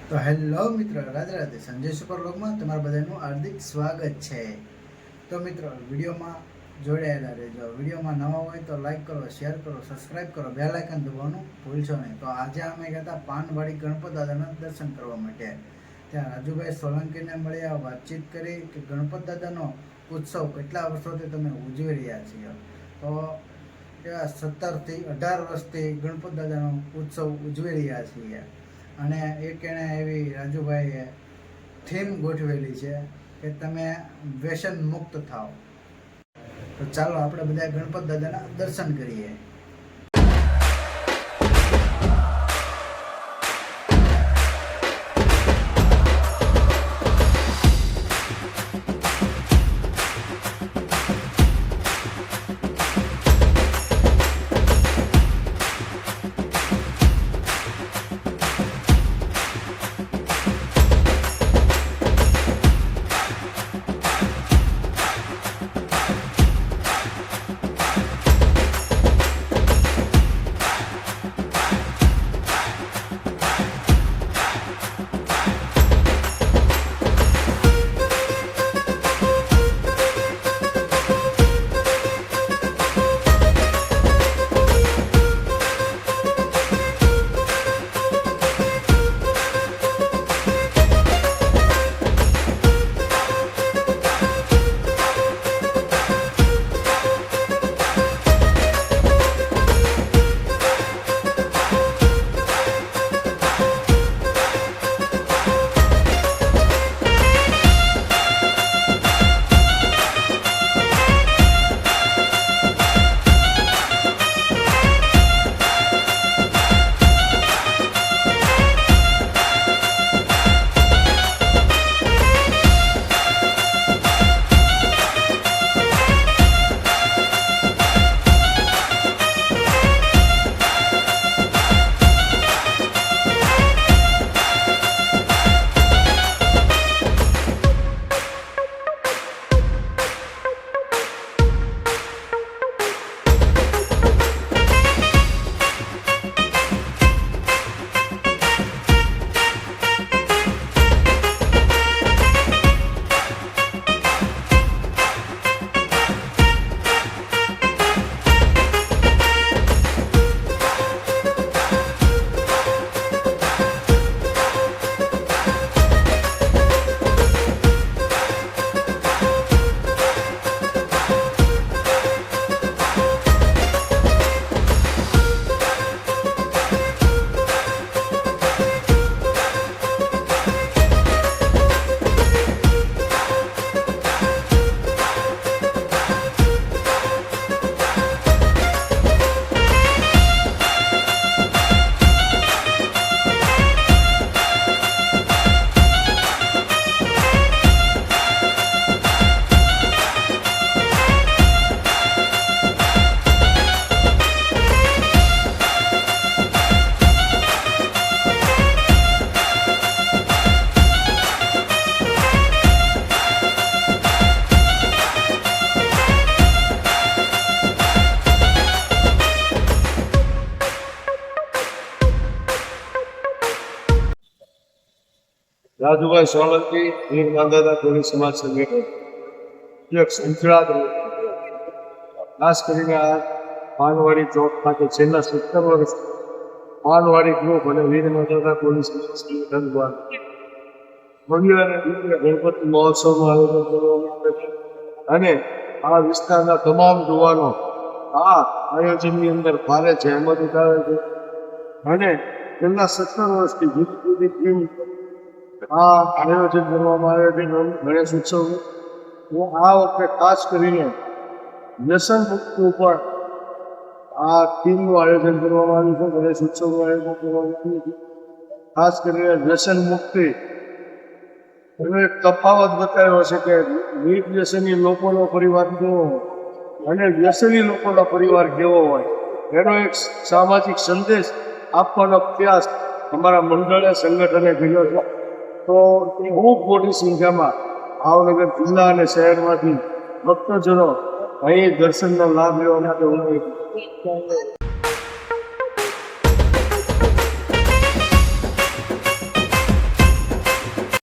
તો હેલો મિત્રો, રાધે રાધે. સંજય સુપર વ્લોગમાં તમારા બધાનું હાર્દિક સ્વાગત છે. તો મિત્રો, વિડીયોમાં જોડાયેલા રહેજો. વિડીયોમાં નવા હોય તો લાઈક કરો, શેર કરો, સબસ્ક્રાઈબ કરો, બેલ આઇકન દબાવવાનું ભૂલશો નહીં. તો આજે અમે ગયા હતા પાનવાડી ગણપત દાદાના દર્શન કરવા માટે. ત્યાં રાજુભાઈ સોલંકીને મળ્યા, વાતચીત કરી કે ગણપત દાદાનો ઉત્સવ કેટલા વર્ષોથી તમે ઉજવી રહ્યા છીએ. તો 17 થી 18 વર્ષથી ગણપત દાદાનો ઉત્સવ ઉજવી રહ્યા છીએ. અને એક એણે એવી રાજુભાઈએ થીમ ગોઠવેલી છે કે તમે વ્યસન મુક્ત થાઓ. તો ચાલો આપણે બધા ગણપત દાદાના દર્શન કરીએ. રાજુભાઈ સોલંકી વીર માંધાતા કોળી સમાજ સંગઠન એક સંકળાયેલ ખાસ કરીને આ પાનવાડી ચોક ખાતે છેલ્લા 17 વર્ષ પાનવાડી ગ્રુપ અને વીર માંધાતા કોળી સમાજ સંગઠન દ્વારા ભવ્ય અને દિવ્ય ગણપતિ મહોત્સવનું આયોજન કરવામાં આવે છે. અને આ વિસ્તારના તમામ યુવાનો આ આયોજનની અંદર ભારે જહેમત ઉઠાવે છે. અને છેલ્લા 17 વર્ષથી જુદી જુદી થીમ આ આયોજન કરવામાં આવે છે ગણેશ ઉત્સવનું. આ વખતે ખાસ કરીને વ્યસન મુક્તિ ઉપર આ થીમનું આયોજન કરવામાં આવ્યું છે. ગણેશ ઉત્સવનું આયોજન કરવામાં આવ્યું છે. ખાસ કરીને વ્યસન મુક્તિ એનો એક તફાવત બતાવ્યો છે કે નિર્વ્યસની લોકોનો પરિવાર કેવો અને વ્યસની લોકોનો પરિવાર કેવો હોય એનો એક સામાજિક સંદેશ આપવાનો પ્રયાસ અમારા મંડળે સંગઠને કર્યો છે. તો ખૂબ મોટી સંખ્યામાં ભાવનગર જિલ્લા અને શહેરમાંથી ભક્તજનો અહીં દર્શનનો લાભ લેવા માટે